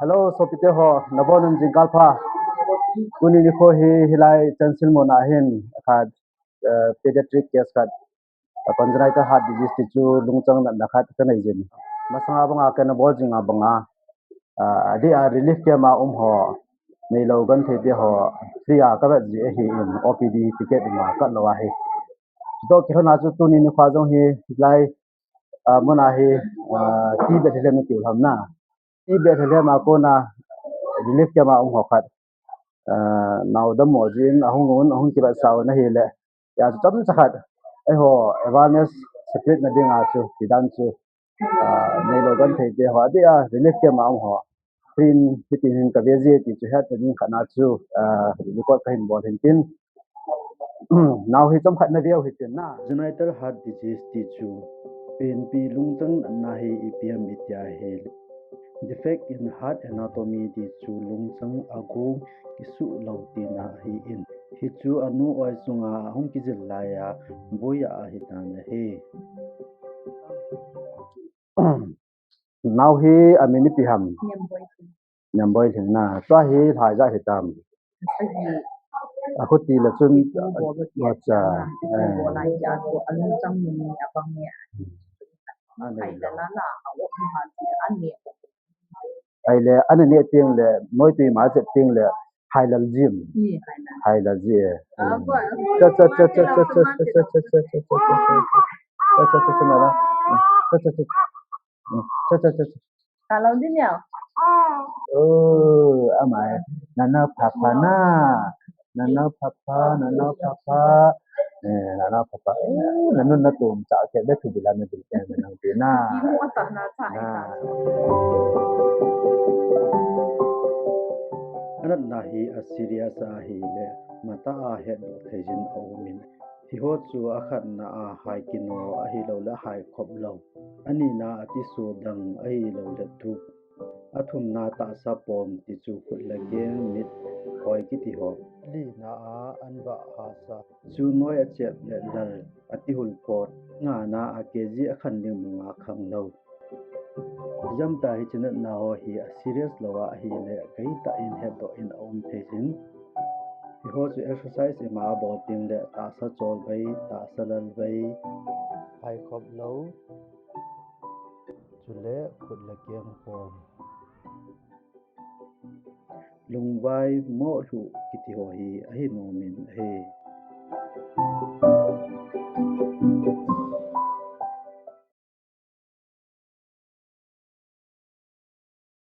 Hello, Sopite ho, Nabonun Jingalpa. Kuni ni ko hilai chansil mona hin khat pediatric case khat congenital heart disease ti chu lungchang na khat kanai jin. Masanga banga kana bol jinga banga. Di a relief ke ma ho nei lo gan the de ho free a ka ba ji hi in OPD ticket ma ka lo wa hi. Do ki na chu tu ni khwa jong hi lai mona hi ti be thele na ti ham na. Ti be thele ma ko na relief ke ma ho khat now the mojin ahung ki ba saw na hi le ya cham sakhat ai ho awareness spirit na ding a chu sidan chu nei lo gan thei te ho dia relief ke ma ho pin pitin ka veje ti chu hat ni khana chu record ka hin bol hin tin now hi cham khat na deu hi tin na genital heart disease ti chu pen pi lungtang na hi ipm itya he defect in heart anatomy ti chu lungchang agu kisu lauti na hi in hi chu anu oi chunga hung ki jil la ya boya hi tan he now hi amini pi ham nyamboi thina twa hi thai ja hi tam ahuti la chun wacha lai ja to anu chang ni apang ne ai da la la awo ha ti an ne ai le an ne ting le moi ti ma che ting le hailal gym hailal ji cha cha cha cha cha cha cha cha cha cha cha cha cha kalau din ya oh amai nana papa na nana papa nana papa nanu na tum cha ke be thu bilan na bil ke na ti na mo ta na cha anat na hi a serious a hi le mata a he do thejin awmin hi ho chu a khat na a hai kino a hi lo la hai khop lo ani na ati su dang ai lo le tu athum na ta sa pom ti chu khut la ge mit khoi ki ti ho li na a an ba ha sa chu noi a chep le lal ati hul pot nga na a kg a khan ning nga khang lo jam ta hi chin na ho hi a serious lawa hi le gai ta in he do in om thejin hi ho chu exercise ma bo ting le ta sa chol bai ta sa lal bai hai khop lo chule khut la kem pom lungwai mo thu kiti ho hi a hi no min he